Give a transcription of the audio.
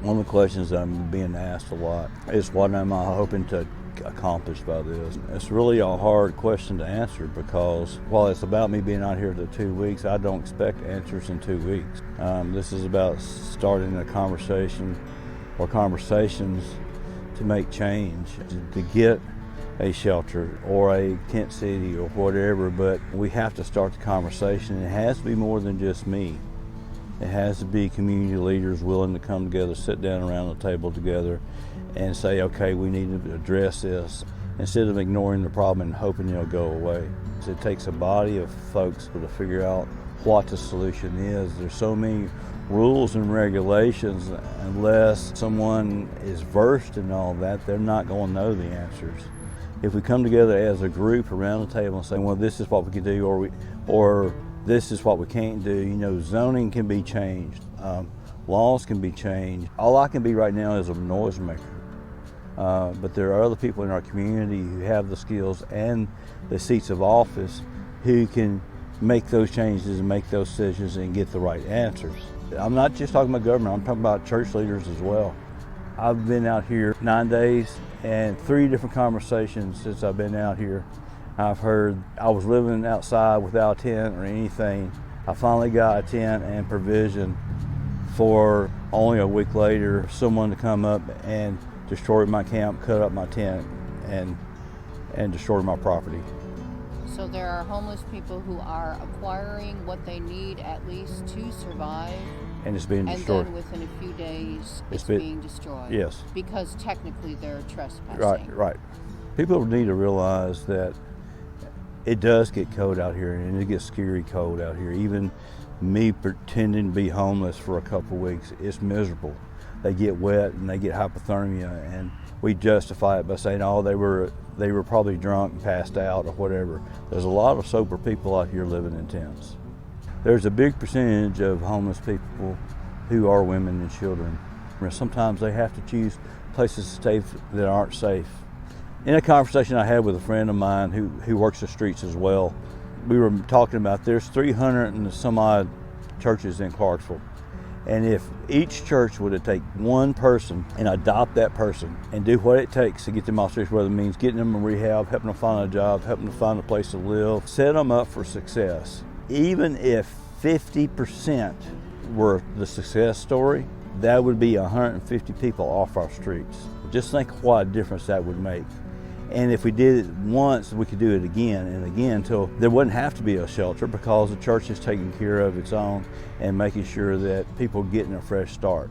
One of the questions that I'm being asked a lot is, what am I hoping to accomplish by this? It's really a hard question to answer, because while it's about me being out here the 2 weeks, I don't expect answers in 2 weeks. This is about starting a conversation or conversations to make change, to get a shelter or a tent city or whatever, but we have to start the conversation. It has to be more than just me. It has to be community leaders willing to come together, sit down around the table together and say, okay, we need to address this, instead of ignoring the problem and hoping it'll go away. So it takes a body of folks to figure out what the solution is. There's so many rules and regulations, unless someone is versed in all that, they're not going to know the answers. If we come together as a group around the table and say, well, this is what we can do, or this is what we can't do. Zoning can be changed, laws can be changed. All I can be right now is a noisemaker. But there are other people in our community who have the skills and the seats of office who can make those changes and make those decisions and get the right answers. I'm not just talking about government, I'm talking about church leaders as well. I've been out here 9 days and 3 different conversations since I've been out here. I've heard I was living outside without a tent or anything. I finally got a tent and provision for only a week later someone to come up and destroy my camp, cut up my tent, and destroy my property. So there are homeless people who are acquiring what they need at least to survive. And it's being destroyed. And then within a few days, it's being destroyed. Yes. Because technically they're trespassing. Right. People need to realize that it does get cold out here, and it gets scary cold out here. Even me pretending to be homeless for a couple weeks, it's miserable. They get wet and they get hypothermia, and we justify it by saying, oh, they were probably drunk and passed out or whatever. There's a lot of sober people out here living in tents. There's a big percentage of homeless people who are women and children. Sometimes they have to choose places to stay that aren't safe. In a conversation I had with a friend of mine who works the streets as well, we were talking about there's 300 and some odd churches in Clarksville. And if each church were to take one person and adopt that person and do what it takes to get them off the streets, whether it means getting them in rehab, helping them find a job, helping them find a place to live, set them up for success. Even if 50% were the success story, that would be 150 people off our streets. Just think what a difference that would make. And if we did it once, we could do it again and again until there wouldn't have to be a shelter, because the church is taking care of its own and making sure that people are getting a fresh start.